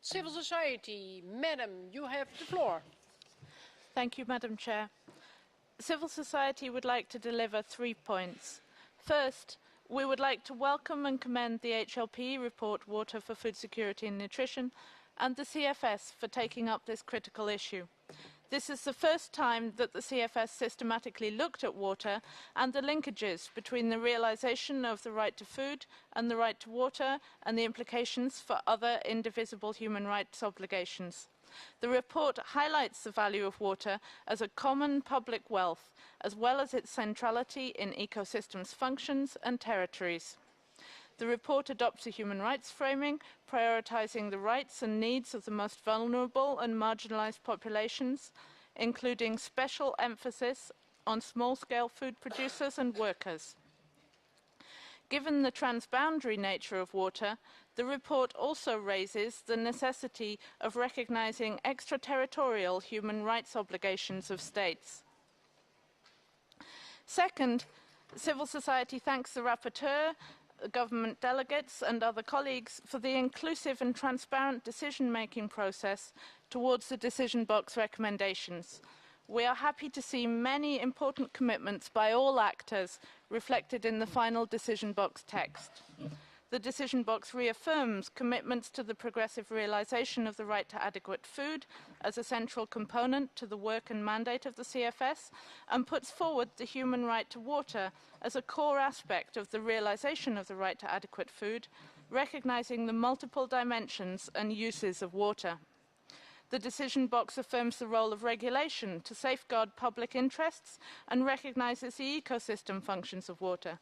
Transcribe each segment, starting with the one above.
Civil society, Madam, you have the floor. Thank you, Madam Chair. Civil society would like to deliver 3 points. First, we would like to welcome and commend the HLP report Water for Food Security and Nutrition and the CFS for taking up this critical issue. This is the first time that the CFS systematically looked at water and the linkages between the realisation of the right to food and the right to water and the implications for other indivisible human rights obligations. The report highlights the value of water as a common public wealth, as well as its centrality in ecosystems' functions and territories. The report adopts a human rights framing, prioritising the rights and needs of the most vulnerable and marginalised populations, including special emphasis on small-scale food producers and workers. Given the transboundary nature of water, the report also raises the necessity of recognising extraterritorial human rights obligations of states. Second, civil society thanks the rapporteur, government delegates and other colleagues for the inclusive and transparent decision-making process towards the decision box recommendations. We are happy to see many important commitments by all actors reflected in the final decision box text. The decision box reaffirms commitments to the progressive realisation of the right to adequate food as a central component to the work and mandate of the CFS, and puts forward the human right to water as a core aspect of the realisation of the right to adequate food, recognising the multiple dimensions and uses of water. The decision box affirms the role of regulation to safeguard public interests and recognises the ecosystem functions of water.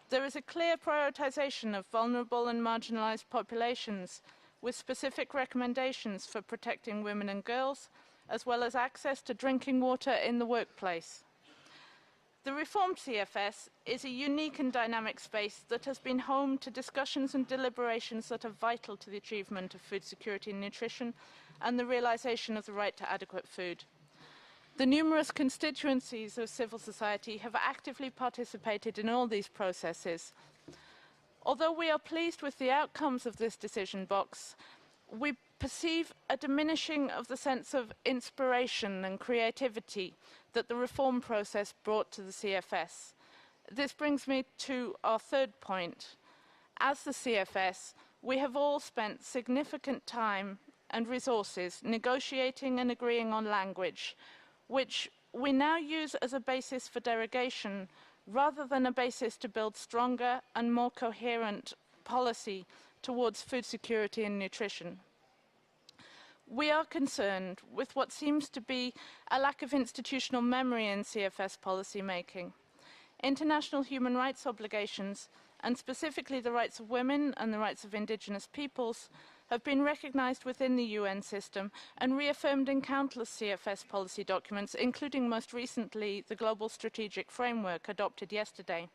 There is a clear prioritisation of vulnerable and marginalised populations, with specific recommendations for protecting women and girls, as well as access to drinking water in the workplace. The reformed CFS is a unique and dynamic space that has been home to discussions and deliberations that are vital to the achievement of food security and nutrition and the realisation of the right to adequate food. The numerous constituencies of civil society have actively participated in all these processes. Although we are pleased with the outcomes of this decision box, we perceive a diminishing of the sense of inspiration and creativity that the reform process brought to the CFS. This brings me to our third point. As the CFS, we have all spent significant time and resources negotiating and agreeing on language, which we now use as a basis for derogation rather than a basis to build stronger and more coherent policy towards food security and nutrition. We are concerned with what seems to be a lack of institutional memory in CFS policy making. International human rights obligations, and specifically the rights of women and the rights of indigenous peoples, have been recognised within the UN system and reaffirmed in countless CFS policy documents, including most recently the Global Strategic Framework adopted yesterday.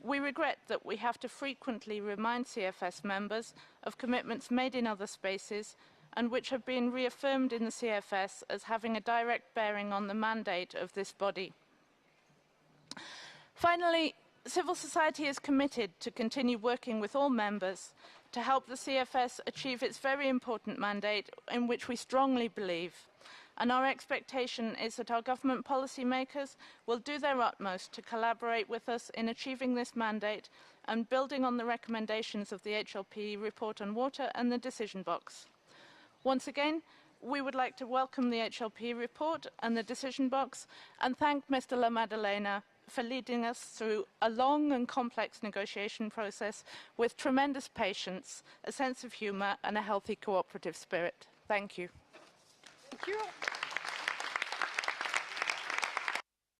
We regret that we have to frequently remind CFS members of commitments made in other spaces and which have been reaffirmed in the CFS as having a direct bearing on the mandate of this body. Finally, civil society is committed to continue working with all members to help the CFS achieve its very important mandate, in which we strongly believe. And our expectation is that our government policymakers will do their utmost to collaborate with us in achieving this mandate and building on the recommendations of the HLP report on water and the decision box. Once again, we would like to welcome the HLP report and the decision box and thank Mr. La Maddalena for leading us through a long and complex negotiation process with tremendous patience, a sense of humour and a healthy cooperative spirit. Thank you. Thank you.